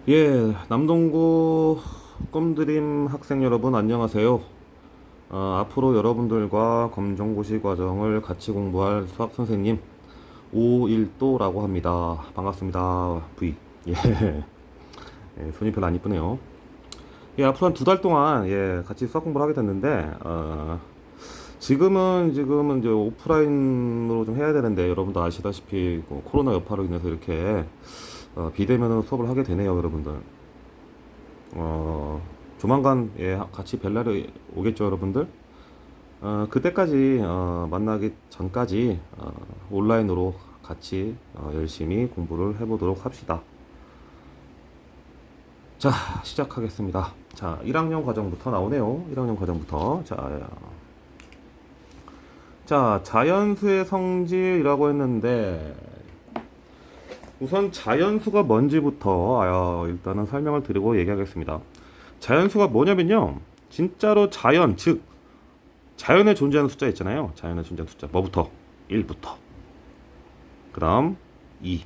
예, 남동구 꿈드림 학생 여러분 안녕하세요. 앞으로 여러분들과 검정고시 과정을 같이 공부할 수학 선생님 오일도라고 합니다. 반갑습니다. V. 예, 예, 손이 별로 안 이쁘네요. 예, 앞으로 한 두 달 동안 같이 수학 공부를 하게 됐는데 지금은 이제 오프라인으로 좀 해야 되는데 여러분도 아시다시피 코로나 여파로 인해서 이렇게 비대면으로 수업을 하게 되네요, 여러분들. 조만간 같이 뵐 날이 오겠죠, 여러분들. 그때까지 만나기 전까지 온라인으로 같이 열심히 공부를 해보도록 합시다. 자, 시작하겠습니다. 자, 1학년 과정부터 나오네요. 1학년 과정부터. 자, 자연수의 성질이라고 했는데 우선 자연수가 뭔지부터 일단은 설명을 드리고 얘기하겠습니다. 자연수가 뭐냐면요, 진짜로 자연, 즉 자연에 존재하는 숫자 있잖아요. 자연에 존재하는 숫자 뭐부터? 1부터, 그 다음 2,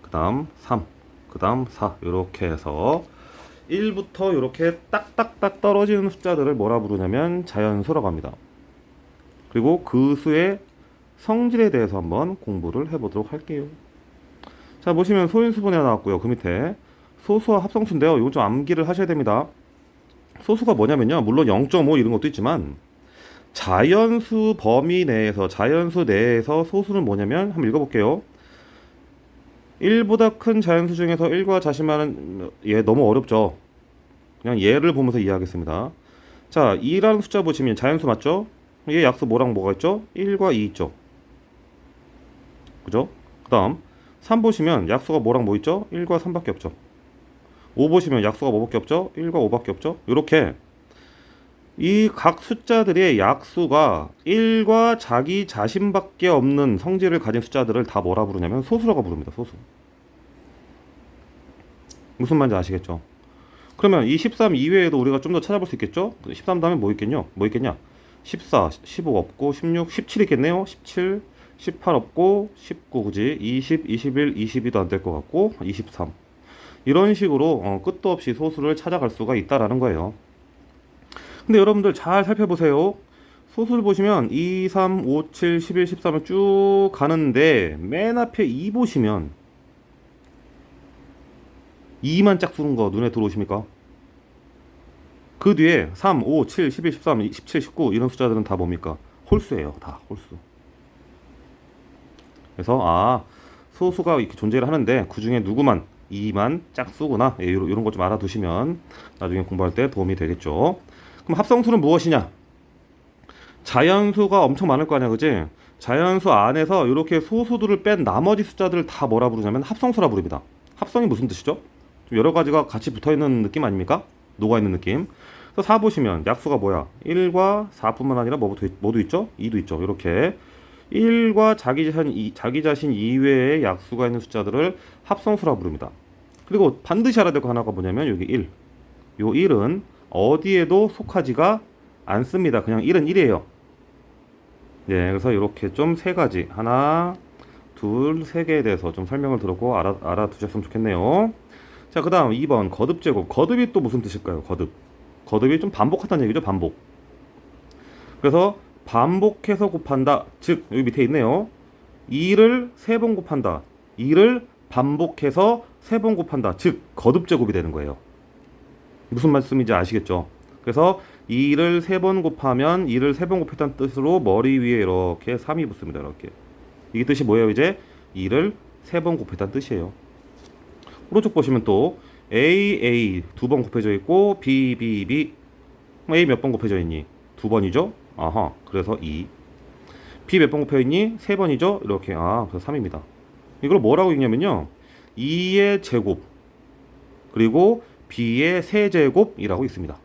그 다음 3, 그 다음 4, 이렇게 해서 1부터 이렇게 딱딱딱 떨어지는 숫자들을 뭐라 부르냐면 자연수라고 합니다. 그리고 그 수의 성질에 대해서 한번 공부를 해보도록 할게요. 자, 보시면 소인수분해 나왔고요. 그 밑에 소수와 합성수인데요. 이거 좀 암기를 하셔야 됩니다. 소수가 뭐냐면요, 물론 0.5 이런 것도 있지만 자연수 범위 내에서, 자연수 내에서 소수는 뭐냐면, 한번 읽어볼게요. 1보다 큰 자연수 중에서 1과 자심하는, 얘 너무 어렵죠. 그냥 얘를 보면서 이해하겠습니다. 자, 2라는 숫자 보시면 자연수 맞죠? 얘 약수 뭐랑 뭐가 있죠? 1과 2 있죠. 그죠? 그 다음 3 보시면 약수가 뭐랑 뭐 있죠? 1과 3밖에 없죠. 5 보시면 약수가 뭐밖에 없죠? 1과 5밖에 없죠. 이렇게 이 각 숫자들의 약수가 1과 자기 자신밖에 없는 성질을 가진 숫자들을 다 뭐라 부르냐면 소수라고 부릅니다. 소수. 무슨 말인지 아시겠죠? 그러면 이 13 이외에도 우리가 좀 더 찾아볼 수 있겠죠? 13 다음에 뭐 있겠냐? 14, 15 없고 16, 17 있겠네요. 17, 18 없고 19, 그지? 20, 21, 22도 안 될 것 같고 23. 이런 식으로 끝도 없이 소수를 찾아갈 수가 있다라는 거예요. 근데 여러분들 잘 살펴보세요. 소수를 보시면 2, 3, 5, 7, 11, 13을 쭉 가는데 맨 앞에 2 보시면 2만 짝수는 거 눈에 들어오십니까? 그 뒤에 3, 5, 7, 11, 13, 17, 19 이런 숫자들은 다 뭡니까? 홀수예요. 다 홀수. 그래서 소수가 이렇게 존재를 하는데 그 중에 누구만 2만 짝수구나. 이런 거 좀 알아두시면 나중에 공부할 때 도움이 되겠죠. 그럼 합성수는 무엇이냐? 자연수가 엄청 많을 거 아니야, 그지? 자연수 안에서 이렇게 소수들을 뺀 나머지 숫자들을 다 뭐라 부르냐면 합성수라 부릅니다. 합성이 무슨 뜻이죠? 좀 여러 가지가 같이 붙어 있는 느낌 아닙니까? 녹아 있는 느낌. 그래서 4 보시면 약수가 뭐야? 1과 4뿐만 아니라 뭐도 있죠? 2도 있죠. 이렇게 1과 자기 자신 이외의 약수가 있는 숫자들을 합성수라 부릅니다. 그리고 반드시 알아야 될 거 하나가 뭐냐면 여기 1. 요 1은 어디에도 속하지가 않습니다. 그냥 1은 1이에요. 네, 그래서 이렇게 좀 세 가지, 하나, 둘, 세 개에 대해서 좀 설명을 들었고 알아두셨으면 좋겠네요. 자, 그 다음 2번 거듭제곱. 거듭이 또 무슨 뜻일까요? 거듭이 좀 반복하다는 얘기죠. 반복. 그래서 반복해서 곱한다. 즉 여기 밑에 있네요. 2를 3번 곱한다. 2를 반복해서 3번 곱한다. 즉 거듭제곱이 되는 거예요. 무슨 말씀인지 아시겠죠? 그래서 2를 3번 곱하면 2를 3번 곱했다는 뜻으로 머리 위에 이렇게 3이 붙습니다. 이렇게. 이게 뜻이 뭐예요? 이제 2를 3번 곱했다는 뜻이에요. 오른쪽 보시면 또 A 2번 곱해져 있고 B A 몇 번 곱해져 있니? 2번이죠? 아하. 그래서 2. B 몇 번 곱해져 있니? 3번이죠? 이렇게. 그래서 3입니다. 이걸 뭐라고 읽냐면요, 2의 제곱 그리고 B의 세제곱이라고 있습니다.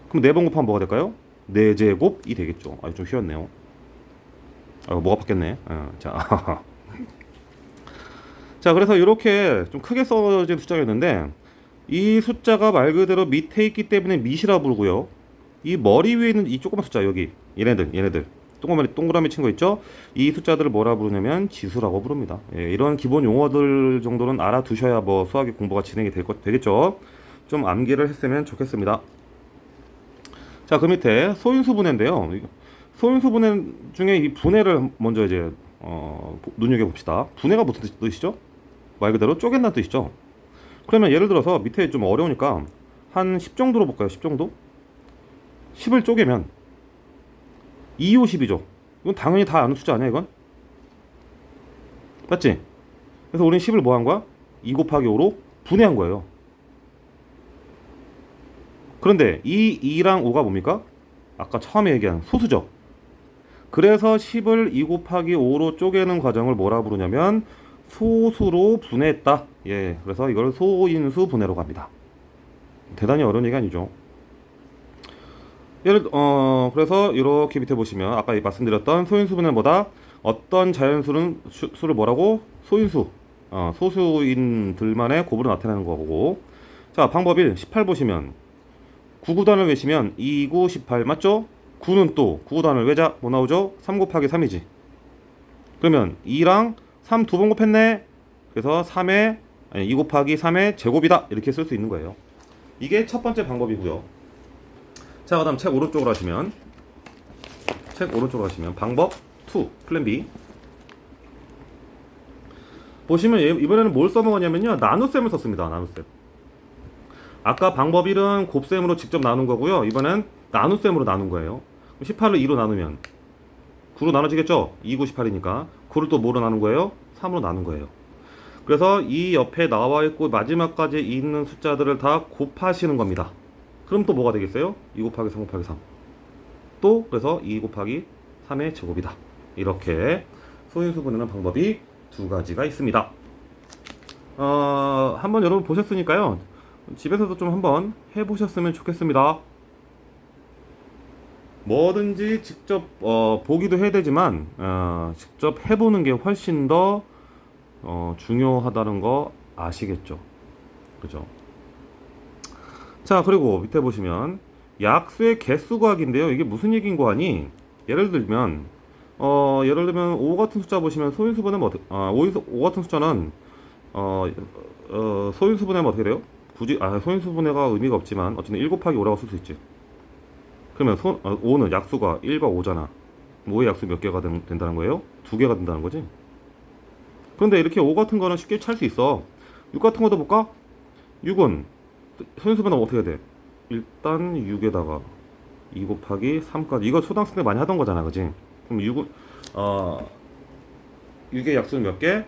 그럼 4번 곱하면 뭐가 될까요? 4제곱이 되겠죠. 좀 쉬웠네요. 뭐가 바뀌었네. 자. 자, 그래서 이렇게 좀 크게 써진 숫자였는데 이 숫자가 말 그대로 밑에 있기 때문에 밑이라 부르고요. 이 머리 위에 있는 이 조그만 숫자, 여기 얘네들 동그라미 친 거 있죠? 이 숫자들을 뭐라 부르냐면 지수라고 부릅니다. 예, 이런 기본 용어들 정도는 알아두셔야 뭐 수학의 공부가 진행이 되겠죠? 좀 암기를 했으면 좋겠습니다. 자, 그 밑에 소인수 분해인데요. 소인수 분해 중에 이 분해를 먼저 이제 눈여겨 봅시다. 분해가 무슨 뜻이죠? 말 그대로 쪼갠다는 뜻이죠. 그러면 예를 들어서 밑에 좀 어려우니까 한 10 정도로 볼까요? 10 정도? 10을 쪼개면 2, 5, 10이죠. 이건 당연히 다 아는 숫자 아니야, 이건? 맞지? 그래서 우리는 10을 뭐 한 거야? 2 곱하기 5로 분해한 거예요. 그런데 이 2랑 5가 뭡니까? 아까 처음에 얘기한 소수죠. 그래서 10을 2 곱하기 5로 쪼개는 과정을 뭐라 부르냐면 소수로 분해했다. 예, 그래서 이걸 소인수 분해로 갑니다. 대단히 어려운 얘기 아니죠. 그래서 이렇게 밑에 보시면 아까 말씀드렸던 소인수 분해는 뭐다? 어떤 자연수는 수를 뭐라고? 소인수. 소수인들만의 곱으로 나타내는 거고. 자, 방법 1, 18 보시면 9구단을 외시면 2, 9, 18 맞죠? 9는 또 9구단을 외자 뭐 나오죠? 3 곱하기 3이지. 그러면 2랑 3 두 번 곱했네. 그래서 2 곱하기 3의 제곱이다. 이렇게 쓸 수 있는 거예요. 이게 첫 번째 방법이고요. 자, 그 다음 책 오른쪽으로 하시면 방법 2 플랜 B 보시면 이번에는 뭘 써먹었냐면요, 나눗셈을 썼습니다. 나눗셈. 아까 방법 1은 곱셈으로 직접 나눈 거고요. 이번엔 나눗셈으로 나눈 거예요. 18을 2로 나누면 9로 나눠지겠죠? 2, 9, 18이니까 9를 또 뭐로 나눈 거예요? 3으로 나눈 거예요. 그래서 이 옆에 나와 있고 마지막까지 있는 숫자들을 다 곱하시는 겁니다. 그럼 또 뭐가 되겠어요? 2 곱하기 3 곱하기 3. 또 그래서 2 곱하기 3의 제곱이다. 이렇게 소인수 분해는 방법이 두 가지가 있습니다. 한번 여러분 보셨으니까요. 집에서도 좀 한번 해보셨으면 좋겠습니다. 뭐든지 직접 보기도 해야 되지만 직접 해보는 게 훨씬 더 중요하다는 거 아시겠죠? 그죠? 자, 그리고 밑에 보시면 약수의 개수 구하기인데요. 이게 무슨 얘기인 거 아니? 예를 들면 5 같은 숫자 보시면 소인수 분해면 5 같은 숫자는 소인수 분해면 어떻게 돼요? 굳이 소인수 분해가 의미가 없지만 어쨌든 1 곱하기 5라고 쓸 수 있지. 그러면 5는 약수가 1과 5잖아. 5의 약수 몇 개가 된다는 거예요? 2개가 된다는 거지. 그런데 이렇게 5 같은 거는 쉽게 찰 수 있어. 6 같은 것도 볼까? 6은 소인수 분해면 어떻게 돼? 일단 6에다가 2 곱하기 3까지. 이거 초등학생 때 많이 하던 거잖아, 그지? 그럼 6은 6의 약수는 몇 개?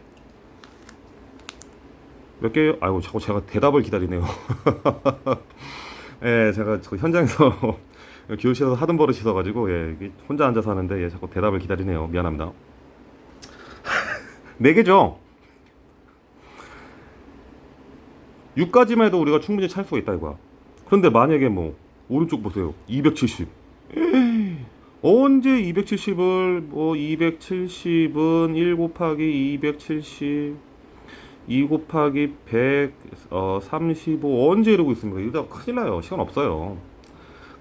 몇 개요? 아이고, 자꾸 제가 대답을 기다리네요. 예, 제가 현장에서 교실에서 하던 버릇이 있어가지고, 예, 혼자 앉아서 하는데, 예, 자꾸 대답을 기다리네요. 미안합니다. 4개죠? 6까지만 해도 우리가 충분히 찰 수가 있다, 이거야. 그런데 만약에 오른쪽 보세요. 270. 언제 270을, 270은 1 곱하기 270, 2 곱하기 135 언제 이러고 있습니까? 이러다 큰일 나요. 시간 없어요.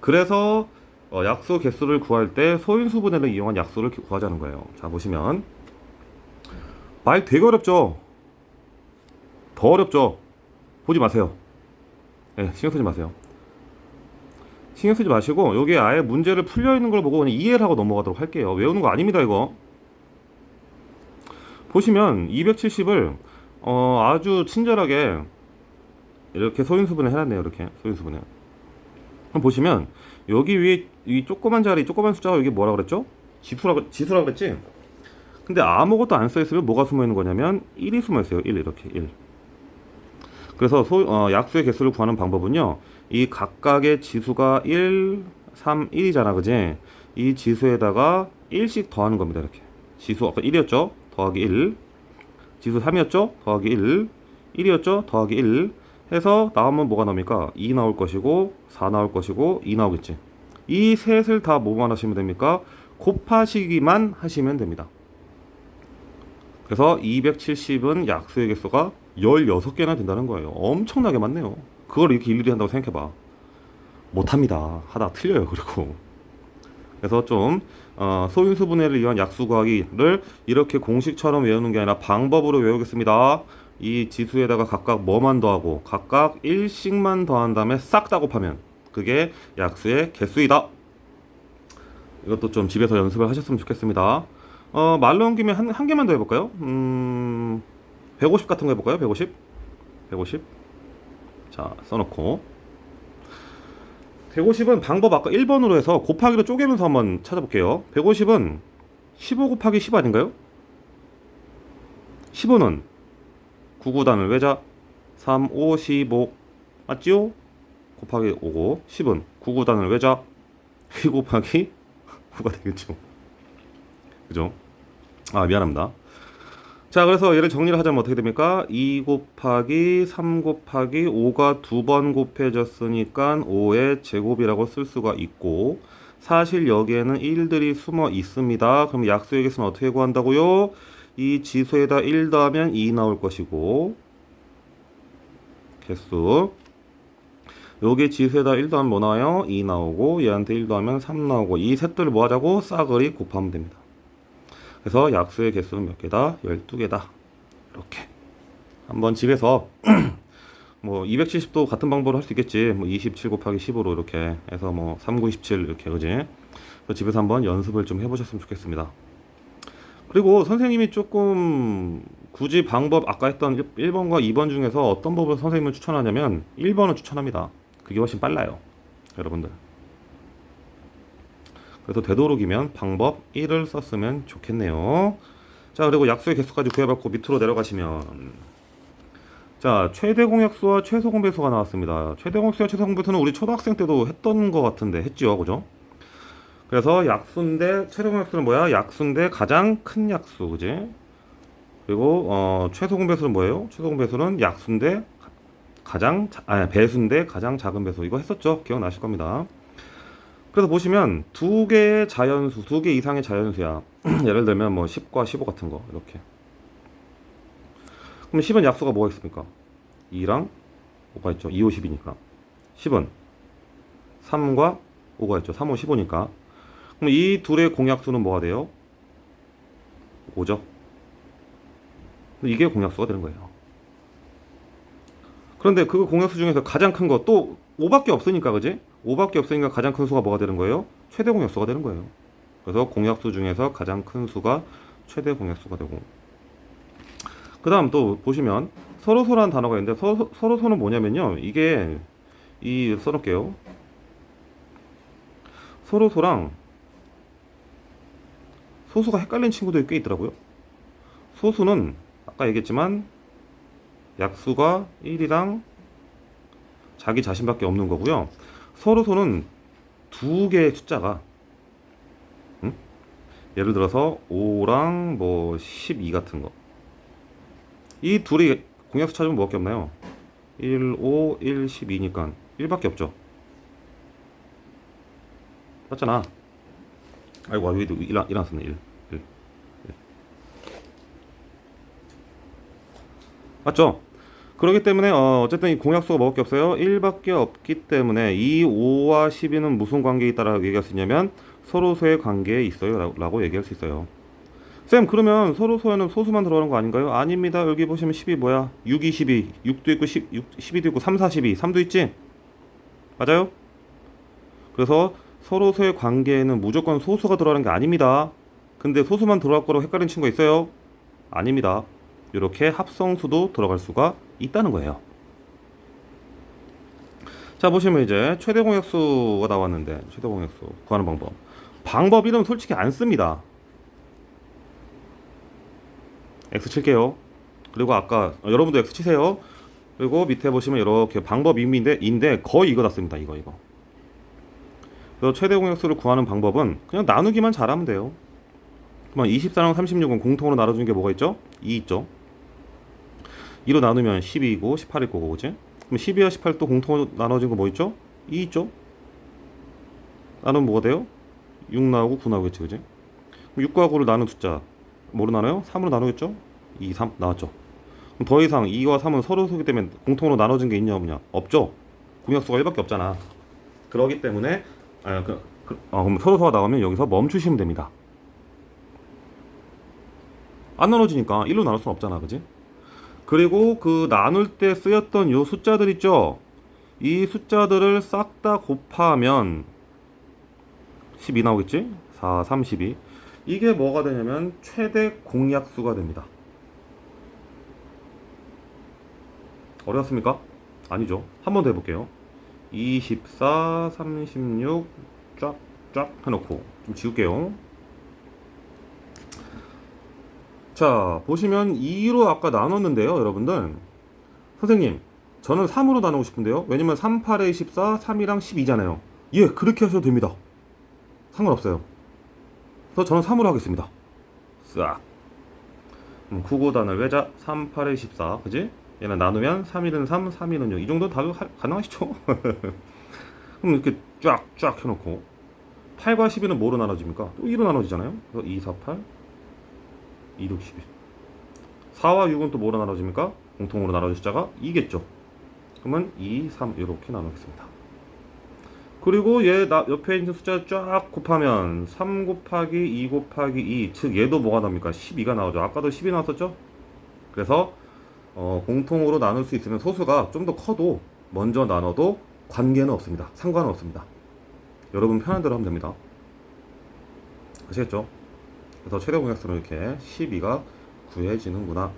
그래서 약수 개수를 구할 때 소인수 분해를 이용한 약수를 구하자는 거예요. 자, 보시면 말 되게 어렵죠? 더 어렵죠? 보지 마세요. 네, 신경 쓰지 마세요. 신경 쓰지 마시고 여기에 아예 문제를 풀려 있는 걸 보고 그냥 이해를 하고 넘어가도록 할게요. 외우는 거 아닙니다, 이거. 보시면 270을 아주 친절하게 이렇게 소인수분해 해놨네요. 이렇게 소인수분해. 그럼 보시면 여기 위에 이 조그만 숫자가 여기 뭐라 그랬죠? 지수라 그랬지? 근데 아무것도 안 써있으면 뭐가 숨어있는 거냐면 1이 숨어있어요. 1 이렇게 1. 그래서 약수의 개수를 구하는 방법은요, 이 각각의 지수가 1, 3, 1이잖아, 그지? 이 지수에다가 1씩 더하는 겁니다. 이렇게 지수 아까 1이었죠? 더하기 1. 지수 3이었죠? 더하기 1. 1이었죠? 더하기 1 해서 나오면 뭐가 나옵니까? 2 나올 것이고 4 나올 것이고 2 나오겠지. 이 셋을 다 뭐만 하시면 됩니까? 곱하시기만 하시면 됩니다. 그래서 270은 약수의 개수가 16개나 된다는 거예요. 엄청나게 많네요. 그걸 이렇게 일일이 한다고 생각해봐. 못합니다. 하다 틀려요. 그리고 그래서 좀 소인수 분해를 이용한 약수 구하기를 이렇게 공식처럼 외우는 게 아니라 방법으로 외우겠습니다. 이 지수에다가 각각 뭐만 더하고 각각 1씩만 더한 다음에 싹 다 곱하면 그게 약수의 개수이다. 이것도 좀 집에서 연습을 하셨으면 좋겠습니다. 말 나온 김에 한 개만 더 해볼까요? 150 같은 거 해볼까요? 150? 150? 자, 써놓고 150은 방법 아까 1번으로 해서 곱하기로 쪼개면서 한번 찾아볼게요. 150은 15 곱하기 10 아닌가요? 15는 9구단을 외자 3, 5, 15 맞지요? 곱하기 5고 10은 9구단을 외자 2 곱하기 9가 되겠죠. 그죠? 아, 미안합니다. 자, 그래서 얘를 정리를 하자면 어떻게 됩니까? 2 곱하기 3 곱하기 5가 두 번 곱해졌으니까 5의 제곱이라고 쓸 수가 있고, 사실 여기에는 1들이 숨어 있습니다. 그럼 약수의 개수는 어떻게 구한다고요? 이 지수에다 1 더하면 2 나올 것이고, 개수 여기 지수에다 1 더하면 뭐 나와요? 2 나오고, 얘한테 1 더하면 3 나오고, 이 셋들을 뭐 하자고? 싸그리 곱하면 됩니다. 그래서 약수의 개수는 몇 개다? 12개다. 이렇게 한번 집에서 뭐 270도 같은 방법으로 할 수 있겠지. 뭐 27 곱하기 10으로 이렇게 해서 뭐 39, 27 이렇게, 그지? 그래서 집에서 한번 연습을 좀 해보셨으면 좋겠습니다. 그리고 선생님이 조금 굳이 방법 아까 했던 1번과 2번 중에서 어떤 법을 선생님을 추천하냐면 1번을 추천합니다. 그게 훨씬 빨라요, 여러분들. 그래서 되도록이면 방법 1을 썼으면 좋겠네요. 자, 그리고 약수의 개수까지 구해봤고 밑으로 내려가시면, 자, 최대 공약수와 최소 공배수가 나왔습니다. 최대 공약수와 최소 공배수는 우리 초등학생 때도 했던 것 같은데 했죠, 그죠? 그래서 약수인데 최대 공약수는 뭐야? 약수인데 가장 큰 약수, 그지? 그리고 최소 공배수는 뭐예요? 최소 공배수는 약수인데 배수인데 가장 작은 배수. 이거 했었죠? 기억나실 겁니다. 그래서 보시면 두 개의 자연수, 두 개 이상의 자연수야. 예를 들면 뭐 10과 15 같은 거 이렇게. 그럼 10은 약수가 뭐가 있습니까? 2랑 5가 있죠. 2, 5, 10이니까. 10은 3과 5가 있죠. 3, 5, 15니까. 그럼 이 둘의 공약수는 뭐가 돼요? 5죠. 이게 공약수가 되는 거예요. 그런데 그 공약수 중에서 가장 큰 거 또 5밖에 없으니까, 그지? 5밖에 없으니까 가장 큰 수가 뭐가 되는 거예요? 최대 공약수가 되는 거예요. 그래서 공약수 중에서 가장 큰 수가 최대 공약수가 되고, 그 다음 또 보시면 서로소라는 단어가 있는데 서로소는 뭐냐면요, 이게 써놓을게요. 서로소랑 소수가 헷갈리는 친구들이 꽤 있더라고요. 소수는 아까 얘기했지만 약수가 1이랑 자기 자신밖에 없는 거고요. 서로소는 두 개의 숫자가, 예를 들어서 5랑 뭐 12 같은 거, 이 둘이 공약수 찾으면 뭐밖에 없나요? 1, 5, 1, 12니까 1밖에 없죠. 맞잖아. 아이고, 여기도 1 안 썼네. 1. 맞죠? 그렇기 때문에 어쨌든 이 공약수가 뭐밖에 없어요? 1밖에 없기 때문에 이 5와 12는 무슨 관계에 있다라고 얘기할 수 있냐면 서로소의 관계에 있어요 라고 얘기할 수 있어요. 쌤, 그러면 서로소에는 소수만 들어가는 거 아닌가요? 아닙니다. 여기 보시면 10이 뭐야? 6, 2, 12 6도 있고 12도 있고 3, 4, 12 3도 있지? 맞아요? 그래서 서로소의 관계에는 무조건 소수가 들어가는 게 아닙니다. 근데 소수만 들어갈 거라고 헷갈리는 친구가 있어요? 아닙니다. 이렇게 합성수도 들어갈 수가 있다는 거예요. 자, 보시면 이제 최대 공약수가 나왔는데 최대 공약수 구하는 방법 1은 솔직히 안 씁니다. X 칠게요. 그리고 아까 여러분도 X 치세요. 그리고 밑에 보시면 이렇게 방법 인데 거의 이거 다 씁니다. 이거. 그래서 최대 공약수를 구하는 방법은 그냥 나누기만 잘하면 돼요. 그러면 24랑 36은 공통으로 나눠주는 게 뭐가 있죠? 2 있죠. 2로 나누면 12이고 18일 거고, 그지? 그럼 12와 18도 공통으로 나눠진 거 뭐 있죠? 2 있죠? 나누면 뭐가 돼요? 6 나오고 9 나오겠지, 그지? 그럼 6과 9를 나눈 숫자 뭐로 나눠요? 3으로 나누겠죠? 2, 3 나왔죠. 그럼 더 이상 2와 3은 서로 소기 때문에 공통으로 나눠진 게 있냐 없냐? 없죠? 공약수가 1밖에 없잖아. 그러기 때문에 그럼 소소수가 나오면 여기서 멈추시면 됩니다. 안 나눠지니까 1로 나눌 순 없잖아, 그지? 그리고 그 나눌 때 쓰였던 요 숫자들 있죠? 이 숫자들을 싹 다 곱하면 12 나오겠지? 4, 32. 이게 뭐가 되냐면 최대 공약수가 됩니다. 어렵습니까? 아니죠. 한 번 더 해볼게요. 24, 36, 쫙 해놓고 좀 지울게요. 자, 보시면 2로 아까 나눴는데요, 여러분들. 선생님, 저는 3으로 나누고 싶은데요. 왜냐면 3, 8에 24, 3이랑 12잖아요. 예, 그렇게 하셔도 됩니다. 상관없어요. 그래서 저는 3으로 하겠습니다. 싹. 9고단을 외자 3, 8에 14, 그지? 얘는 나누면 3, 1은 3, 3, 1은 6. 이 정도는 다도 가능하시죠? 그럼 이렇게 쫙 해놓고 8과 12는 뭐로 나눠집니까? 또 2로 나눠지잖아요. 그래서 2, 4, 8, 2, 6, 11. 4와 6은 또 뭐로 나눠집니까? 공통으로 나눠질 숫자가 2겠죠. 그러면 2, 3 이렇게 나누겠습니다. 그리고 얘 옆에 있는 숫자 쫙 곱하면 3 곱하기 2 곱하기 2, 즉 얘도 뭐가 나옵니까? 12가 나오죠. 아까도 10이 나왔었죠? 그래서 공통으로 나눌 수 있으면 소수가 좀 더 커도 먼저 나눠도 관계는 없습니다. 상관은 없습니다. 여러분 편한 대로 하면 됩니다. 아시겠죠? 그래서 최대 공약수는 이렇게 12가 구해지는구나.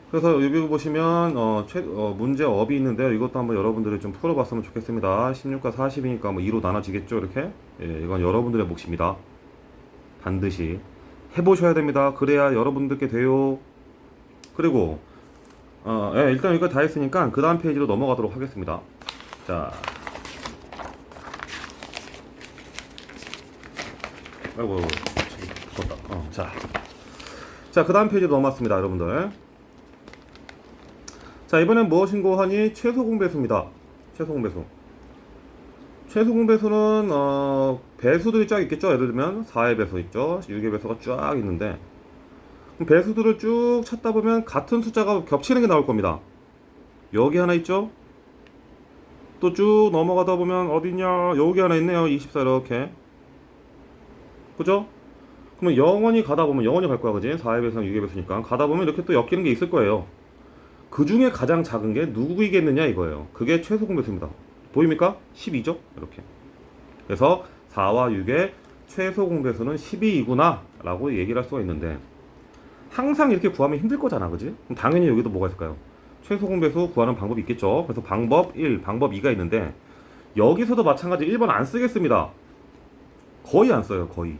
그래서 여기 보시면 문제 업이 있는데요. 이것도 한번 여러분들이 좀 풀어봤으면 좋겠습니다. 16과 40이니까 뭐 2로 나눠지겠죠, 이렇게. 예, 이건 여러분들의 몫입니다. 반드시 해보셔야 됩니다. 그래야 여러분들께 돼요. 그리고 예, 일단 이거 다 했으니까 그 다음 페이지로 넘어가도록 하겠습니다. 자, 아이고 붙었다. 자, 그 다음 페이지로 넘어왔습니다, 여러분들. 자, 이번엔 무엇인고 하니 최소 공배수입니다. 최소 공배수. 최소 공배수는 배수들이 쫙 있겠죠. 예를 들면 4의 배수 있죠. 6의 배수가 쫙 있는데 배수들을 쭉 찾다 보면 같은 숫자가 겹치는 게 나올 겁니다. 여기 하나 있죠. 또 쭉 넘어가다 보면 어디냐, 여기 하나 있네요. 24 이렇게. 그죠? 그러면 영원히 가다 보면 영원히 갈 거야, 그지? 4의 배수랑 6의 배수니까 가다 보면 이렇게 또 엮이는 게 있을 거예요. 그 중에 가장 작은 게 누구이겠느냐 이거예요. 그게 최소 공배수입니다. 보입니까? 12죠? 이렇게. 그래서 4와 6의 최소 공배수는 12이구나 라고 얘기를 할 수가 있는데 항상 이렇게 구하면 힘들 거잖아, 그지? 그럼 당연히 여기도 뭐가 있을까요? 최소 공배수 구하는 방법이 있겠죠. 그래서 방법 1, 방법 2가 있는데 여기서도 마찬가지 1번 안 쓰겠습니다. 거의 안 써요, 거의.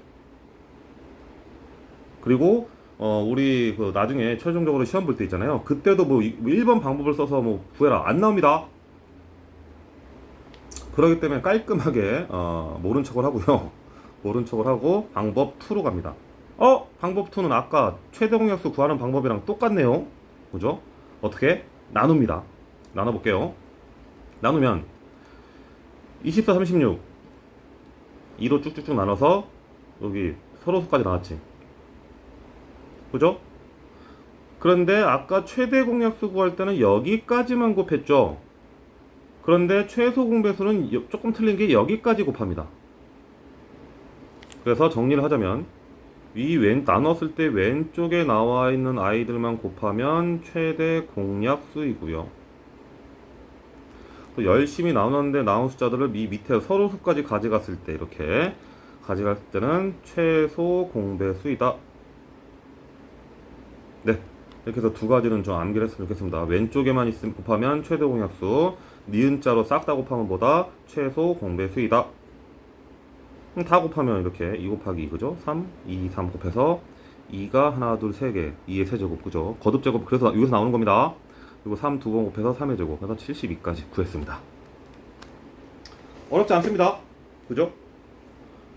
그리고 우리 그 나중에 최종적으로 시험 볼 때 있잖아요. 그때도 뭐 1번 방법을 써서 뭐 구해라 안 나옵니다. 그렇기 때문에 깔끔하게 모른 척을 하고요. 모른 척을 하고 방법 2로 갑니다. 방법 2는 아까 최대 공약수 구하는 방법이랑 똑같네요. 그죠? 어떻게? 나눕니다. 나눠볼게요. 나누면 24, 36 2로 쭉쭉쭉 나눠서 여기 서로수까지 나왔지. 그죠? 그런데 아까 최대 공약수 구할 때는 여기까지만 곱했죠. 그런데 최소 공배수는 조금 틀린 게 여기까지 곱합니다. 그래서 정리를 하자면 나눴을 때 왼쪽에 나와 있는 아이들만 곱하면 최대 공약수이고요. 또 열심히 나눴는데 나온 숫자들을 밑에 서로수까지 가져갔을 때 이렇게 가져갈 때는 최소 공배수이다. 네, 이렇게 해서 두 가지는 좀 암기를 했으면 좋겠습니다. 왼쪽에만 있으면 곱하면 최대 공약수, 니은자로 싹 다 곱하면 보다 최소 공배수이다. 다 곱하면 이렇게 2 곱하기 2, 그죠? 3, 2, 3 곱해서 2가 하나, 둘, 3개, 2의 세제곱, 그죠? 거듭제곱, 그래서 여기서 나오는 겁니다. 그리고 3 두 번 곱해서 3의 제곱, 그래서 72까지 구했습니다. 어렵지 않습니다. 그죠?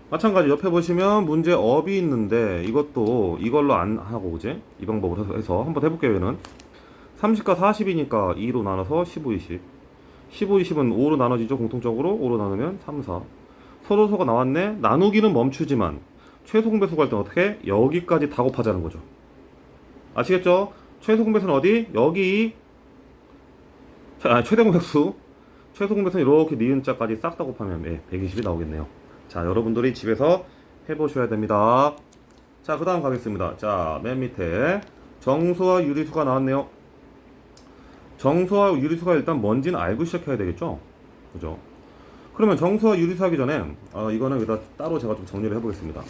마찬가지 옆에 보시면 문제 업이 있는데 이것도 이걸로 안 하고, 그지? 이 방법으로 해서 한번 해볼게요. 얘는 30과 40이니까 2로 나눠서 15, 20. 15, 20은 5로 나눠지죠. 공통적으로 5로 나누면 3, 4. 서로서가 나왔네. 나누기는 멈추지만 최소 공배수 구할 때는 어떻게? 여기까지 다 곱하자는 거죠. 아시겠죠? 최소 공배수는 어디? 여기. 최대 공배수 최소 공배선 이렇게 니은자까지 싹 다 곱하면 120이 나오겠네요. 자, 여러분들이 집에서 해보셔야 됩니다. 자, 그 다음 가겠습니다. 자, 맨 밑에 정수와 유리수가 나왔네요. 정수와 유리수가 일단 뭔지는 알고 시작해야 되겠죠? 그죠? 그러면 정수와 유리수 하기 전에 이거는 여기다 따로 제가 좀 정리를 해보겠습니다.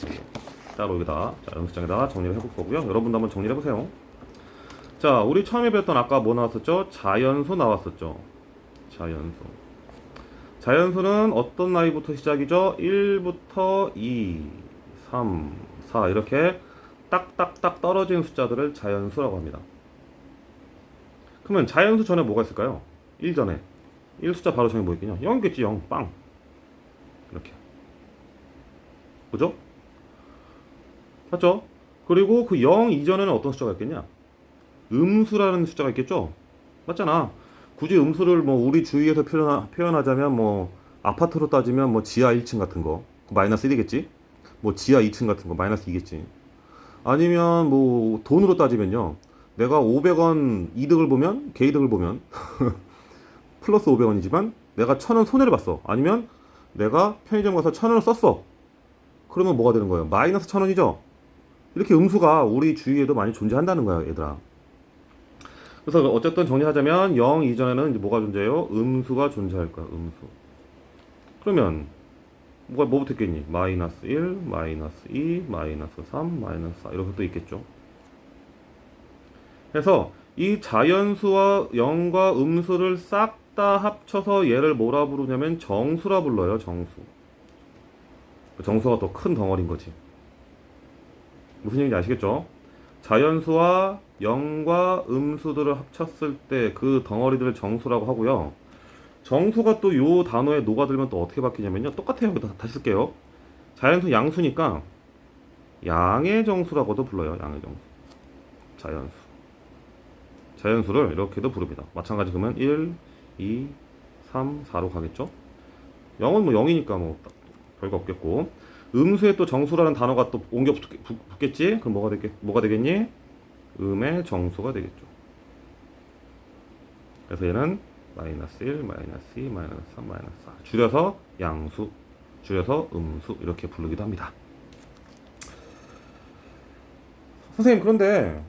따로 여기다 연습장에다가 정리를 해볼 거고요. 여러분도 한번 정리를 해보세요. 자, 우리 처음에 배웠던 아까 뭐 나왔었죠? 자연수 나왔었죠. 자연수. 자연수는 어떤 나이부터 시작이죠? 1부터 2, 3, 4 이렇게 딱딱딱 떨어지는 숫자들을 자연수라고 합니다. 그러면 자연수 전에 뭐가 있을까요? 1 전에 1 숫자 바로 전에 뭐 있겠냐? 0이겠지. 0, 빵 이렇게. 그죠? 맞죠? 그리고 그 0 이전에는 어떤 숫자가 있겠냐? 음수라는 숫자가 있겠죠? 맞잖아. 굳이 음수를 뭐 우리 주위에서 표현하자면 뭐 아파트로 따지면 뭐 지하 1층 같은 거 마이너스 1이겠지? 뭐 지하 2층 같은 거 마이너스 2겠지. 아니면 뭐 돈으로 따지면요. 내가 500원 이득을 보면 개이득을 보면 플러스 500원이지만 내가 1000원 손해를 봤어. 아니면 내가 편의점 가서 1000원을 썼어. 그러면 뭐가 되는 거예요? 마이너스 1000원이죠? 이렇게 음수가 우리 주위에도 많이 존재한다는 거야, 얘들아. 그래서 어쨌든 정리하자면 0 이전에는 이제 뭐가 존재해요? 음수가 존재할 거야, 음수. 그러면 뭐 붙었겠니? 마이너스 1, 마이너스 2, 마이너스 3, 마이너스 4 이렇게 또 있겠죠. 그래서 이 자연수와 0과 음수를 싹 다 합쳐서 얘를 뭐라 부르냐면 정수라 불러요, 정수. 정수가 더 큰 덩어리인 거지. 무슨 얘기인지 아시겠죠? 자연수와 0과 음수들을 합쳤을 때 그 덩어리들을 정수라고 하고요. 정수가 또 요 단어에 녹아들면 또 어떻게 바뀌냐면요. 똑같아요. 다시 쓸게요. 자연수 양수니까 양의 정수라고도 불러요. 양의 정수. 자연수. 자연수를 이렇게도 부릅니다. 마찬가지 그러면 1, 2, 3, 4로 가겠죠? 0은 뭐 0이니까 뭐 별거 없겠고. 음수에 또 정수라는 단어가 또 옮겨 붙겠지? 그럼 뭐가 되겠니? 음의 정수가 되겠죠. 그래서 얘는 마이너스 1, 마이너스 2, 마이너스 3, 마이너스 4 줄여서 양수, 줄여서 음수 이렇게 부르기도 합니다. 선생님 그런데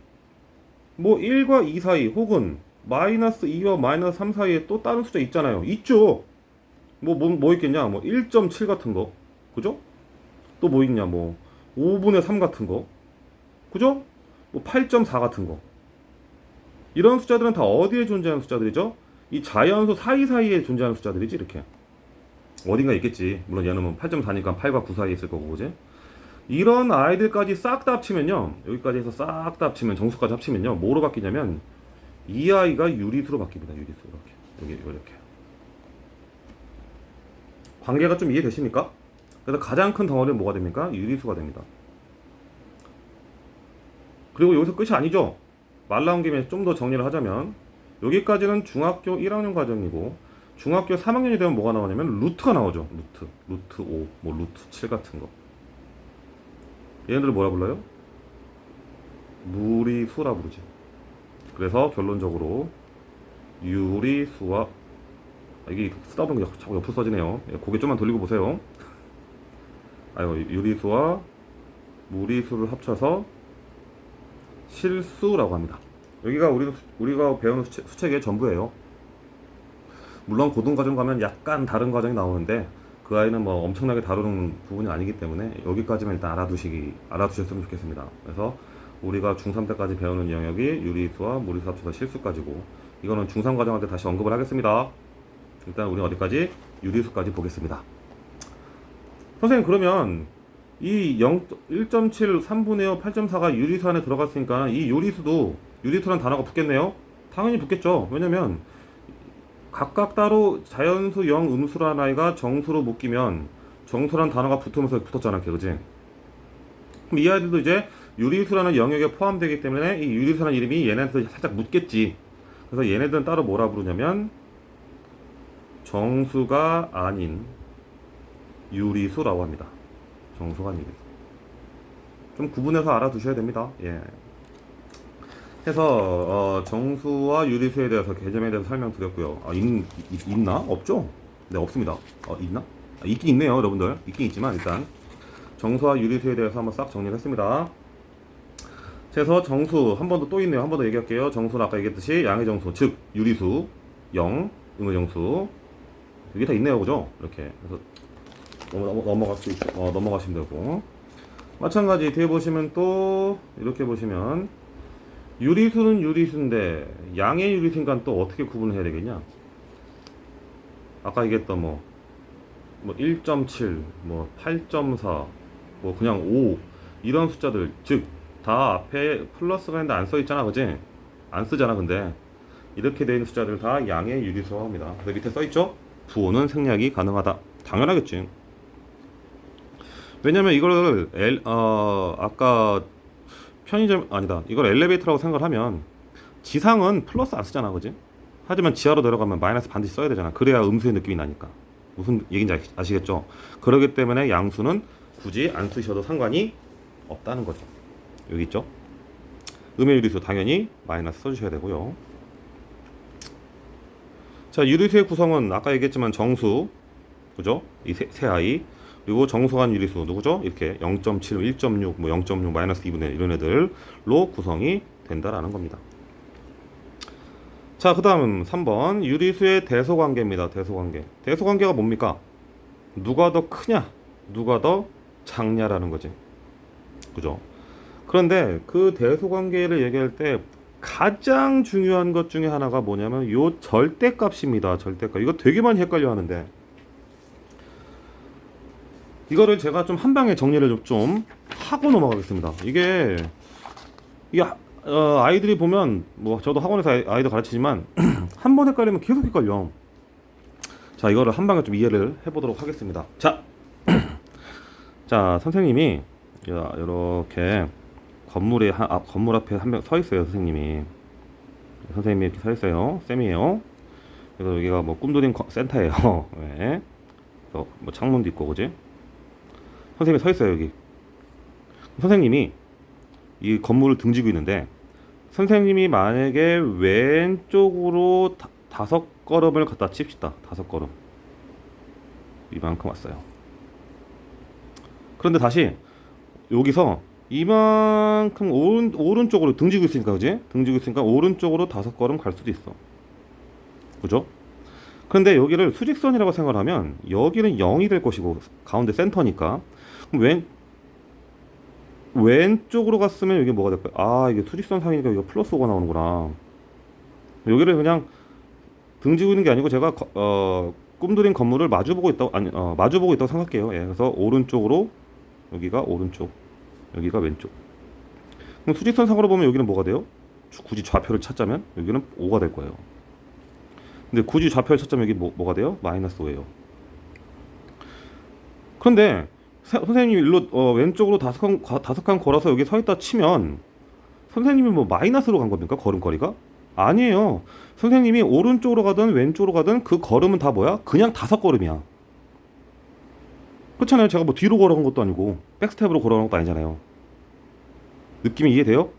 뭐 1과 2 사이 혹은 마이너스 2와 마이너스 3 사이에 또 다른 숫자 있잖아요. 있죠. 뭐 있겠냐? 뭐 1.7 같은 거. 그죠? 또 뭐 있냐? 뭐 5분의 3 같은 거. 그죠? 뭐 8.4 같은 거. 이런 숫자들은 다 어디에 존재하는 숫자들이죠? 이 자연수 사이사이에 존재하는 숫자들이지 이렇게. 어딘가 있겠지. 물론 얘는 뭐 8.4니까 8과 9 사이에 있을 거고 그지? 이런 아이들까지 싹 다 합치면요. 여기까지 해서 싹 다 합치면 정수까지 합치면요. 뭐로 바뀌냐면 이 아이가 유리수로 바뀝니다. 유리수 이렇게. 여기 이렇게. 관계가 좀 이해되십니까? 그래서 가장 큰 덩어리는 뭐가 됩니까? 유리수가 됩니다. 그리고 여기서 끝이 아니죠. 말 나온 김에 좀 더 정리를 하자면 여기까지는 중학교 1학년 과정이고 중학교 3학년이 되면 뭐가 나오냐면 루트가 나오죠. 루트 5, 뭐 루트 7 같은 거. 얘네들을 뭐라 불러요? 무리수라 부르지. 그래서 결론적으로 유리수와 이게 쓰다 보면 자꾸 옆으로 써지네요. 고개 좀만 돌리고 보세요. 유리수와 무리수를 합쳐서 실수라고 합니다. 여기가 우리가 배우는 수책의 전부예요. 물론 고등과정 가면 약간 다른 과정이 나오는데 그 아이는 뭐 엄청나게 다루는 부분이 아니기 때문에 여기까지만 일단 알아두셨으면 좋겠습니다. 그래서 우리가 중3 때까지 배우는 영역이 유리수와 무리수 합쳐서 실수까지고 이거는 중3 과정할 때 다시 언급을 하겠습니다. 일단 우리 어디까지? 유리수까지 보겠습니다. 선생님 그러면 이 1.7, 3분의 5, 8.4가 유리수 안에 들어갔으니까 이 유리수란 단어가 붙겠네요? 당연히 붙겠죠. 왜냐면 각각 따로 자연수 0, 음수란 아이가 정수로 묶이면 정수란 단어가 붙으면서 붙었잖아, 그지? 그럼 이 아이들도 이제 유리수라는 영역에 포함되기 때문에 이 유리수라는 이름이 얘네한테 살짝 묻겠지. 그래서 얘네들은 따로 뭐라 부르냐면 정수가 아닌 유리수라고 합니다. 정수가 아닌 유리수. 좀 구분해서 알아두셔야 됩니다. 예. 해서 정수와 유리수에 대해서 개념에 대해서 설명드렸고요. 있나? 없죠? 네, 없습니다. 있나? 있긴 있네요, 여러분들. 있긴 있지만 일단 정수와 유리수에 대해서 한번 싹 정리를 했습니다. 그래서 정수 한 번 더 또 있네요. 한 번 더 얘기할게요. 정수는 아까 얘기했듯이 양의 정수, 즉 유리수 0, 음의 정수 여기 다 있네요, 그죠? 이렇게 그래서 넘어갈 수 있고 넘어가시면 되고 마찬가지 뒤에 보시면 또 이렇게 보시면 유리수는 유리수인데 양의 유리수인가 또 어떻게 구분을 해야 되겠냐? 아까 얘기했던 뭐 1.7, 뭐 8.4, 뭐 그냥 5 이런 숫자들 즉 다 앞에 플러스가 있는데 안 써 있잖아, 그지? 안 쓰잖아, 근데 이렇게 되어 있는 숫자들 다 양의 유리수라고 합니다. 그래서 밑에 써 있죠? 부호는 생략이 가능하다. 당연하겠지. 왜냐면 이걸 아까 편의점 아니다. 이걸 엘리베이터라고 생각을 하면 지상은 플러스 안 쓰잖아, 그지? 하지만 지하로 내려가면 마이너스 반드시 써야 되잖아. 그래야 음수의 느낌이 나니까. 무슨 얘기인지 아시겠죠? 그렇기 때문에 양수는 굳이 안 쓰셔도 상관이 없다는 거죠. 여기 있죠? 음의 유리수 당연히 마이너스 써주셔야 되고요. 자, 유리수의 구성은 아까 얘기했지만 정수, 그죠? 이 세 아이. 그리고 정수간 유리수 누구죠? 이렇게 0.7, 1.6, 뭐 0.6, 마이너스 2분의 1 이런 애들로 구성이 된다라는 겁니다. 자, 그 다음 3번 유리수의 대소관계입니다. 대소관계. 대소관계가 뭡니까? 누가 더 크냐? 누가 더 작냐라는 거지. 그죠? 그런데 그 대소관계를 얘기할 때 가장 중요한 것 중에 하나가 뭐냐면 요 절대값입니다. 절대값. 이거 되게 많이 헷갈려 하는데 이거를 제가 좀 한 방에 정리를 좀 하고 넘어가겠습니다. 이게 아이들이 보면 뭐 저도 학원에서 아이들 가르치지만 한 번 헷갈리면 계속 헷갈려. 자, 이거를 한 방에 좀 이해를 해보도록 하겠습니다. 자, 자 선생님이 이렇게 건물 앞에 한 명 서 있어요. 선생님이 이렇게 서 있어요. 쌤이에요. 그래서 여기가 뭐 꿈드림 센터예요. 네. 뭐 창문도 있고, 그지? 선생님이 서 있어요, 여기. 선생님이 이 건물을 등지고 있는데 선생님이 만약에 왼쪽으로 5걸음을 갖다 칩시다. 5걸음. 이만큼 왔어요. 그런데 다시 여기서 이만큼 오른쪽으로 등지고 있으니까, 그지? 등지고 있으니까 오른쪽으로 5걸음 갈 수도 있어. 그죠? 그런데 여기를 수직선이라고 생각하면 여기는 0이 될 것이고 가운데 센터니까 그럼 왼쪽으로 갔으면 여기 뭐가 될까요? 아, 이게 수직선 상이니까 이거 플러스 5가 나오는구나. 여기를 그냥 등지고 있는 게 아니고 제가 꿈드린 건물을 마주보고 있다고 생각해요. 예, 그래서 오른쪽으로 여기가 오른쪽, 여기가 왼쪽. 그럼 수직선 상으로 보면 여기는 뭐가 돼요? 굳이 좌표를 찾자면 여기는 5가 될 거예요. 근데 굳이 좌표를 찾자면 여기 뭐가 돼요? 마이너스 5예요. 그런데 선생님이 일로 왼쪽으로 5칸 걸어서 여기 서 있다 치면 선생님이 뭐 마이너스로 간 겁니까? 걸음거리가? 아니에요. 선생님이 오른쪽으로 가든 왼쪽으로 가든 그 걸음은 다 뭐야? 그냥 5걸음이야. 그렇잖아요. 제가 뭐 뒤로 걸어간 것도 아니고 백스텝으로 걸어간 것도 아니잖아요. 느낌이 이해돼요?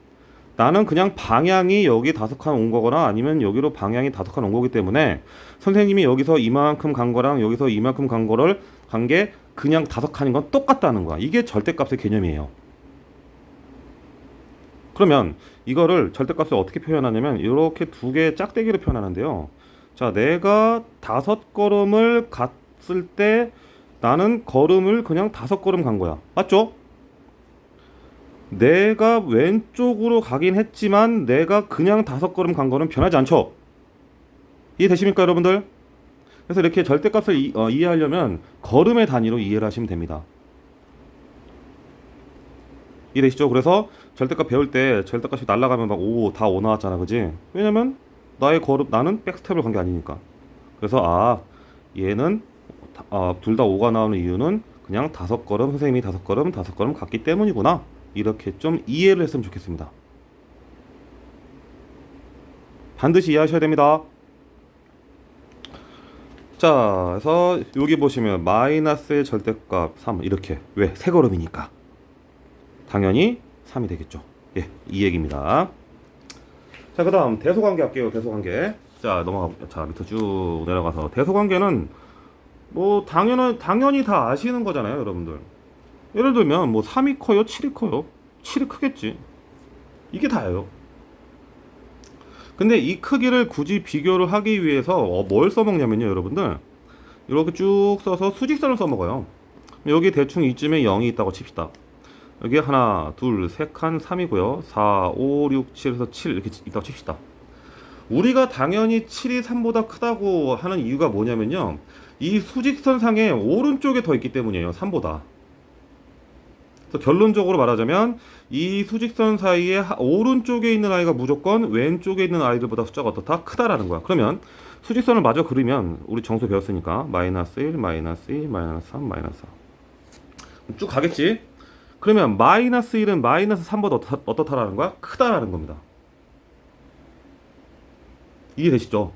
나는 그냥 방향이 여기 5칸 온 거거나 아니면 여기로 방향이 5칸 온 거기 때문에 선생님이 여기서 이만큼 간 거랑 여기서 이만큼 간 거를 간 게 그냥 5칸인 건 똑같다는 거야. 이게 절대값의 개념이에요. 그러면 이거를 절대값을 어떻게 표현하냐면 이렇게 두 개의 짝대기로 표현하는데요. 자, 내가 5걸음을 갔을 때 나는 걸음을 그냥 5걸음 간 거야. 맞죠? 내가 왼쪽으로 가긴 했지만 내가 그냥 5걸음 간 거는 변하지 않죠? 이해되십니까, 여러분들? 그래서 이렇게 절대값을 이해하려면 걸음의 단위로 이해를 하시면 됩니다. 이해되시죠? 그래서 절대값 배울 때 절대값이 날아가면 막 5, 다 5 나왔잖아, 그지? 왜냐면 나는 백스텝을 간 게 아니니까. 그래서 얘는 둘 다 5가 나오는 이유는 그냥 5걸음, 선생님이 5걸음 갔기 때문이구나. 이렇게 좀 이해를 했으면 좋겠습니다. 반드시 이해하셔야 됩니다. 자, 그래서 여기 보시면 마이너스의 절대값 3 이렇게. 왜? 3걸음이니까 당연히 3이 되겠죠. 예, 이 얘기입니다. 자, 그 다음 대소관계 할게요. 대소관계. 자, 자, 밑에 쭉 내려가서 대소관계는 뭐 당연히 다 아시는 거잖아요, 여러분들. 예를 들면 뭐 3이 커요, 7이 커요. 7이 크겠지. 이게 다예요. 근데 이 크기를 굳이 비교를 하기 위해서 뭘 써먹냐면요, 여러분들. 이렇게 쭉 써서 수직선을 써먹어요. 여기 대충 이쯤에 0이 있다고 칩시다. 여기 하나, 둘, 세 칸 3이고요. 4, 5, 6, 7에서 7 이렇게 있다고 칩시다. 우리가 당연히 7이 3보다 크다고 하는 이유가 뭐냐면요. 이 수직선상에 오른쪽에 더 있기 때문이에요. 3보다. 그래서 결론적으로 말하자면 이 수직선 사이에 오른쪽에 있는 아이가 무조건 왼쪽에 있는 아이들보다 숫자가 어떻다? 크다라는 거야. 그러면 수직선을 마저 그리면 우리 정수 배웠으니까 마이너스 1, 마이너스 2, 마이너스 3, 마이너스 4 쭉 가겠지? 그러면 마이너스 1은 마이너스 3보다 어떻다라는 거야? 크다라는 겁니다. 이해되시죠?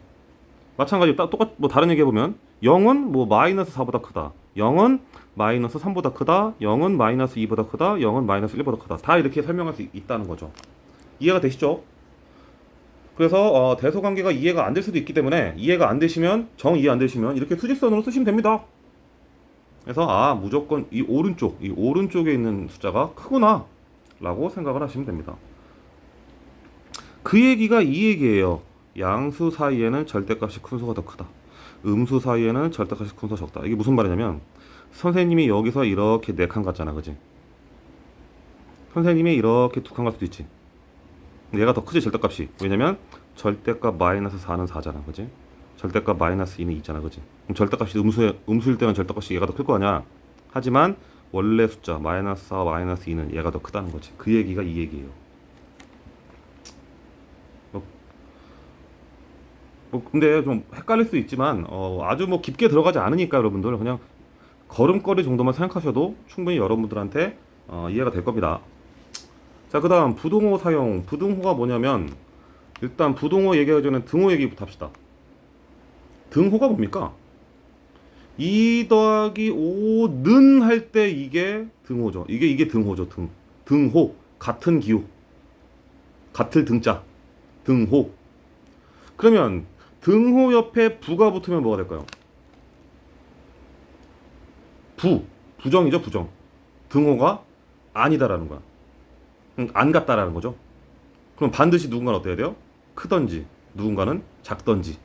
마찬가지로 똑같 뭐 다른 얘기 해보면 0은 뭐 마이너스 4보다 크다. 0은 마이너스 3보다 크다. 0은 마이너스 2보다 크다. 0은 마이너스 1보다 크다. 다 이렇게 설명할 수 있다는 거죠. 이해가 되시죠? 그래서 대소관계가 이해가 안 될 수도 있기 때문에 이해가 안 되시면 이해 안 되시면 이렇게 수직선으로 쓰시면 됩니다. 그래서 무조건 이 오른쪽에 있는 숫자가 크구나 라고 생각을 하시면 됩니다. 그 얘기가 이 얘기예요. 양수 사이에는 절대값이 큰 수가 더 크다. 음수 사이에는 절대값이 큰 수가 적다. 이게 무슨 말이냐면 선생님이 여기서 이렇게 4칸 갔잖아, 그지? 선생님이 이렇게 2칸 갈 수도 있지. 얘가 더 크지, 절대값이. 왜냐면 절대값 마이너스 4는 4잖아, 그지? 절대값 마이너스 2는 2잖아, 그지? 그럼 절대값이 음수일 때는 절대값이 얘가 더 클 거 아니야. 하지만 원래 숫자 마이너스 4, 마이너스 2는 얘가 더 크다는 거지. 그 얘기가 이 얘기예요. 근데 좀 헷갈릴 수 있지만 아주 뭐 깊게 들어가지 않으니까 여러분들 그냥 걸음걸이 정도만 생각하셔도 충분히 여러분들한테 이해가 될 겁니다. 자, 그 다음 부등호 사용. 부등호가 뭐냐면 일단 부등호 얘기하기 전에 등호 얘기부터 합시다. 등호가 뭡니까? 2 더하기 5는 할 때 이게 등호죠. 이게 등호죠. 등호. 같은 기호. 같을 등자. 등호. 그러면 등호 옆에 부가 붙으면 뭐가 될까요? 부정이죠, 부정. 등호가 아니다라는 거야. 안 같다라는 거죠. 그럼 반드시 누군가는 어때야 돼요? 크던지, 누군가는 작던지.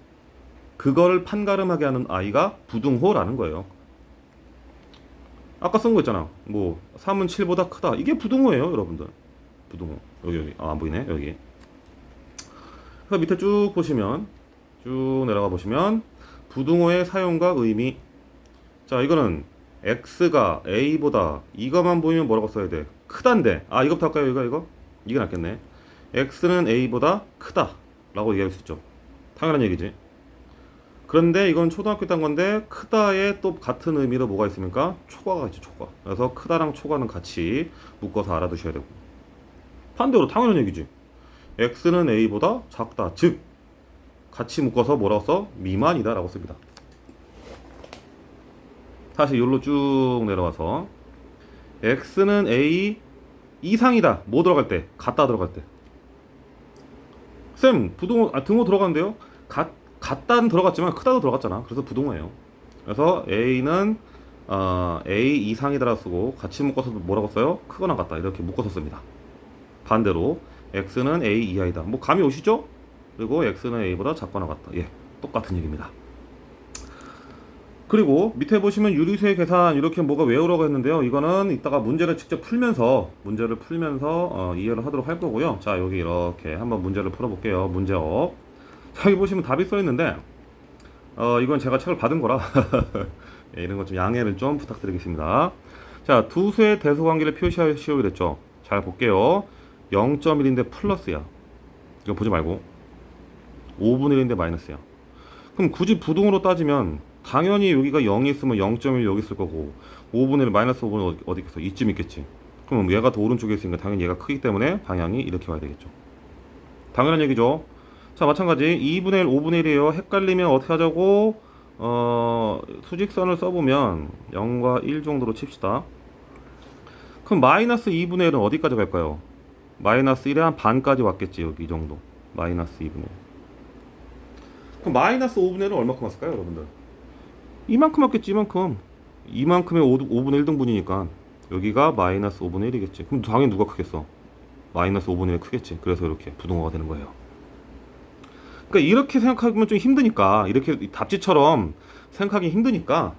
그걸 판가름하게 하는 아이가 부등호라는 거예요. 아까 쓴 거 있잖아. 뭐 3은 7보다 크다. 이게 부등호예요, 여러분들. 부등호. 여기. 안 보이네. 여기. 그래서 밑에 쭉 보시면 쭉 내려가 보시면 부등호의 사용과 의미. 자, 이거는 x가 a보다 이거만 보이면 뭐라고 써야 돼? 크단데. 이거부터 할까요? 이거? 이게 낫겠네. x는 a보다 크다 라고 얘기할 수 있죠. 당연한 얘기지. 그런데 이건 초등학교 때 한 건데 크다에 또 같은 의미로 뭐가 있습니까? 초과가 있죠. 초과. 그래서 크다랑 초과는 같이 묶어서 알아두셔야 되고, 반대로 당연한 얘기지. x는 a보다 작다. 즉 같이 묶어서 뭐라고 써? 미만이다 라고 씁니다. 다시 여기로 쭉 내려와서 x는 a 이상이다. 뭐 들어갈 때? 같다 들어갈 때. 쌤, 부등호, 등호 들어갔는데요? 같다는 들어갔지만 크다도 들어갔잖아. 그래서 부등호예요. 그래서 a는 a 이상이다라고 쓰고 같이 묶어서 뭐라고 써요? 크거나 같다. 이렇게 묶어서 씁니다. 반대로 x는 a 이하이다. 뭐 감이 오시죠? 그리고 x는 a보다 작거나 같다. 예, 똑같은 얘기입니다. 그리고 밑에 보시면 유리수의 계산 이렇게 뭐가 외우라고 했는데요. 이거는 이따가 문제를 직접 풀면서 이해를 하도록 할 거고요. 자, 여기 이렇게 한번 문제를 풀어볼게요. 문제업. 자, 여기 보시면 답이 써 있는데 이건 제가 책을 받은 거라 예, 이런 것 좀 양해를 좀 부탁드리겠습니다. 자, 두 수의 대소관계를 표시하시오 그랬죠. 잘 볼게요. 0.1인데 플러스야. 이거 보지 말고 5분의 1인데 마이너스야. 그럼 굳이 부등호로 따지면 당연히 여기가 0이 있으면 0.1 여기 있을 거고 5분의 1 마이너스 5분의 어디 있겠어? 이쯤 있겠지. 그럼 얘가 더 오른쪽에 있으니까 당연히 얘가 크기 때문에 방향이 이렇게 와야 되겠죠. 당연한 얘기죠. 자, 마찬가지 2분의 1, 5분의 1이에요. 헷갈리면 어떻게 하자고? 수직선을 써보면 0과 1 정도로 칩시다. 그럼 마이너스 2분의 1은 어디까지 갈까요? 마이너스 1의 한 반까지 왔겠지. 여기 이 정도. 마이너스 2분의 1. 그럼 마이너스 5분의 1은 얼마큼 왔을까요, 여러분들? 이만큼 왔겠지, 이만큼. 이만큼의 5분의 1등분이니까 여기가 마이너스 5분의 1이겠지. 그럼 당연히 누가 크겠어? 마이너스 5분의 1이 크겠지. 그래서 이렇게 부등호가 되는 거예요. 그러니까 이렇게 생각하면 좀 힘드니까, 이렇게 답지처럼 생각하기 힘드니까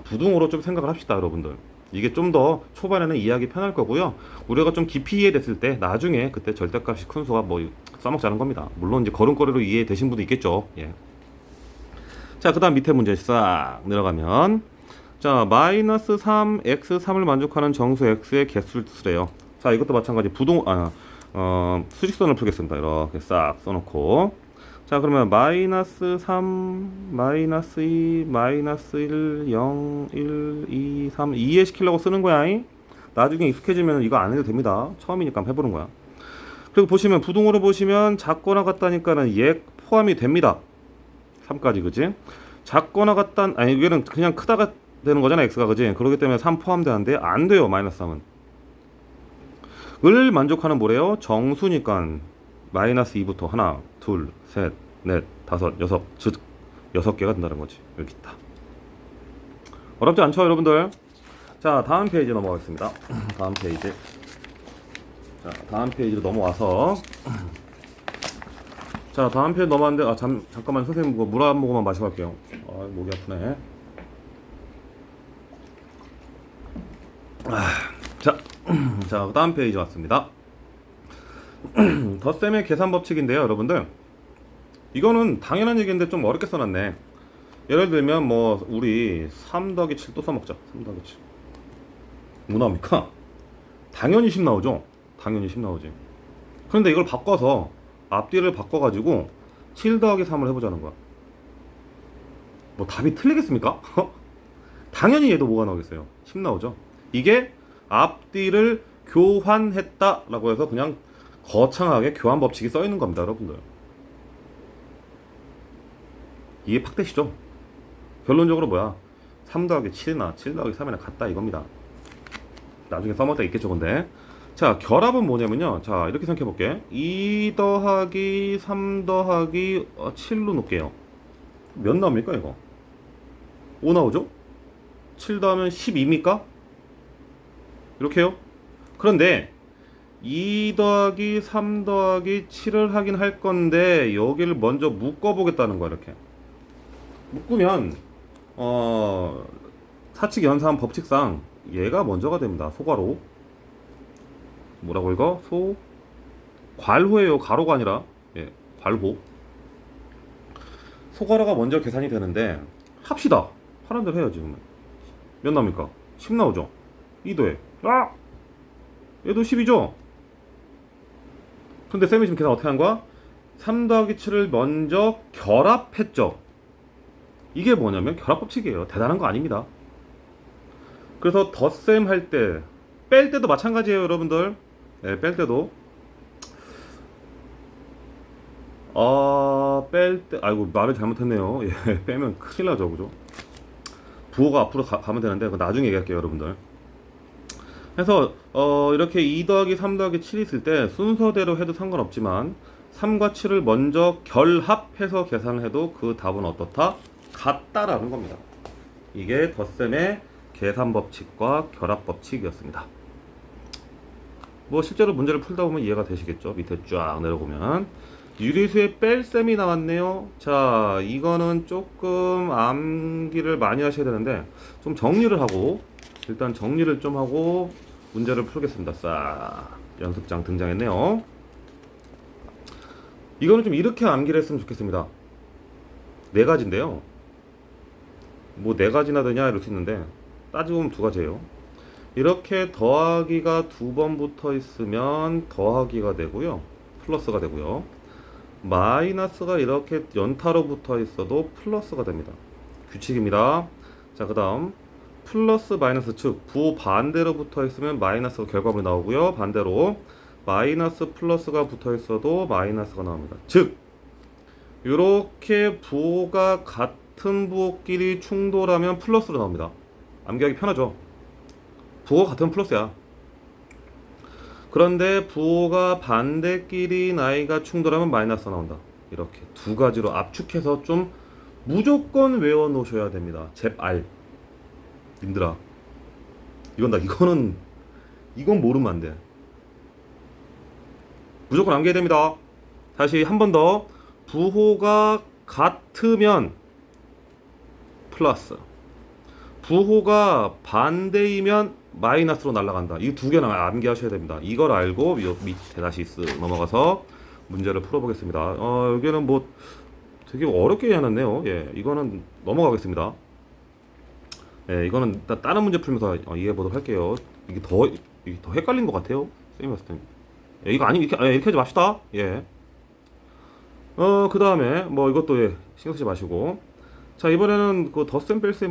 부등호로 좀 생각을 합시다, 여러분들. 이게 좀 더 초반에는 이해하기 편할 거고요. 우리가 좀 깊이 이해됐을 때 나중에 그때 절대값이 큰 수가 뭐 써먹자는 겁니다. 물론 이제 걸음걸이로 이해되신 분도 있겠죠. 예. 자, 그 다음 밑에 문제 싹 내려가면, 자, 마이너스 3x3을 만족하는 정수 x의 개수를 쓰래요. 자, 이것도 마찬가지 수직선을 풀겠습니다. 이렇게 싹 써놓고, 자, 그러면 마이너스 3, 마이너스 2, 마이너스 1, 0, 1, 2, 3 이해시키려고 쓰는 거야. 나중에 익숙해지면 이거 안 해도 됩니다. 처음이니까 한번 해보는 거야. 그리고 보시면 부등호로 보시면 작거나 같다니까는 얘 포함이 됩니다. 3까지, 그지? 작거나 같다, 아니 이거는 그냥 크다가 되는 거잖아, x가, 그지? 그렇기 때문에 3 포함되는데 안 돼요, 마이너스 3은. 을 만족하는 뭐래요? 정수니까 마이너스 2부터 하나, 둘, 셋, 넷, 다섯, 여섯, 즉 6개가 된다는 거지. 여기 있다. 어렵지 않죠, 여러분들? 자, 다음 페이지 넘어가겠습니다. 다음 페이지. 자, 다음 페이지로 넘어와서, 자, 다음 페이지 넘어왔는데, 잠깐만, 선생님, 물 한 모금만 마시고 갈게요. 목이 아프네. 자, 자, 다음 페이지 왔습니다. 덧셈의 계산 법칙인데요, 여러분들. 이거는 당연한 얘기인데 좀 어렵게 써놨네. 예를 들면, 뭐, 우리 3 더하기 7 또 써먹자. 3 더하기 7. 뭐 나옵니까? 당연히 10 나오죠? 당연히 10 나오지. 그런데 이걸 바꿔서, 앞뒤를 바꿔가지고, 7 더하기 3을 해보자는 거야. 뭐 답이 틀리겠습니까? 당연히 얘도 뭐가 나오겠어요? 10 나오죠? 이게 앞뒤를 교환했다라고 해서 그냥 거창하게 교환 법칙이 써 있는 겁니다, 여러분들. 이해 팍 되시죠? 결론적으로 뭐야? 3 더하기 7이나 7 더하기 3이나 같다 이겁니다. 나중에 써먹을 때 있겠죠, 근데. 자, 결합은 뭐냐면요. 자, 이렇게 생각해 볼게. 2 더하기 3 더하기 7로 놓을게요. 몇 나옵니까, 이거? 5 나오죠? 7 더하면 12입니까? 이렇게요. 그런데 2 더하기 3 더하기 7을 하긴 할 건데 여기를 먼저 묶어보겠다는 거야. 이렇게 묶으면 사칙 연산 법칙상 얘가 먼저가 됩니다. 소괄호. 뭐라고 이거? 괄호예요. 가로가 아니라. 예, 괄호. 소괄호가 먼저 계산이 되는데 합시다. 하란 대로 해야지. 몇 나옵니까? 10 나오죠? 2도에 얘도 10이죠? 근데 쌤이 지금 계산 어떻게 한 거야? 3 더하기 7을 먼저 결합했죠. 이게 뭐냐면 결합법칙이에요. 대단한 거 아닙니다. 그래서 덧셈 할 때, 뺄 때도 마찬가지예요, 여러분들. 네, 뺄 때도. 뺄 때, 아이고, 말을 잘못했네요. 예, 빼면 큰일 나죠, 그죠? 부호가 앞으로 가면 되는데, 그거 나중에 얘기할게요, 여러분들. 그래서, 이렇게 2 더하기 3 더하기 7이 있을 때, 순서대로 해도 상관없지만, 3과 7을 먼저 결합해서 계산을 해도 그 답은 어떻다? 같다라는 겁니다. 이게 덧셈의 계산 법칙과 결합 법칙이었습니다. 뭐 실제로 문제를 풀다 보면 이해가 되시겠죠. 밑에 쫙 내려보면 유리수의 뺄셈이 나왔네요. 자, 이거는 조금 암기를 많이 하셔야 되는데 좀 정리를 하고, 일단 정리를 좀 하고 문제를 풀겠습니다. 싹 연습장 등장했네요. 이거는 좀 이렇게 암기를 했으면 좋겠습니다. 네 가지인데요. 뭐 네 가지나 되냐 이럴 수 있는데 따지고 보면 두 가지예요. 이렇게 더하기가 두 번 붙어 있으면 더하기가 되고요. 플러스가 되고요. 마이너스가 이렇게 연타로 붙어 있어도 플러스가 됩니다. 규칙입니다. 자, 그 다음 플러스 마이너스, 즉 부호 반대로 붙어 있으면 마이너스가 결과물이 나오고요. 반대로 마이너스 플러스가 붙어 있어도 마이너스가 나옵니다. 즉 이렇게 부호가 같은 부호끼리 충돌하면 플러스로 나옵니다. 암기하기 편하죠. 부호가 같으면 플러스야. 그런데 부호가 반대끼리 나이가 충돌하면 마이너스 나온다. 이렇게 두 가지로 압축해서 좀 무조건 외워 놓으셔야 됩니다. 잽알. 님들아. 이건 모르면 안 돼. 무조건 암기해야 됩니다. 다시 한 번 더. 부호가 같으면 플러스. 부호가 반대이면 마이너스로 날아간다. 이 두 개는 암기하셔야 됩니다. 이걸 알고 밑에 다시 넘어가서 문제를 풀어보겠습니다. 여기는 뭐 되게 어렵게 해놨네요. 예, 이거는 넘어가겠습니다. 예, 이거는 일단 다른 문제 풀면서 이해해 보도록 할게요. 이게 더 헷갈린 것 같아요. 쌤이 봤을 때. 예, 이거 아니 이렇게 하지 맙시다. 예. 그 다음에 뭐 이것도 예, 신경 쓰지 마시고. 자, 이번에는 그 덧셈 뺄셈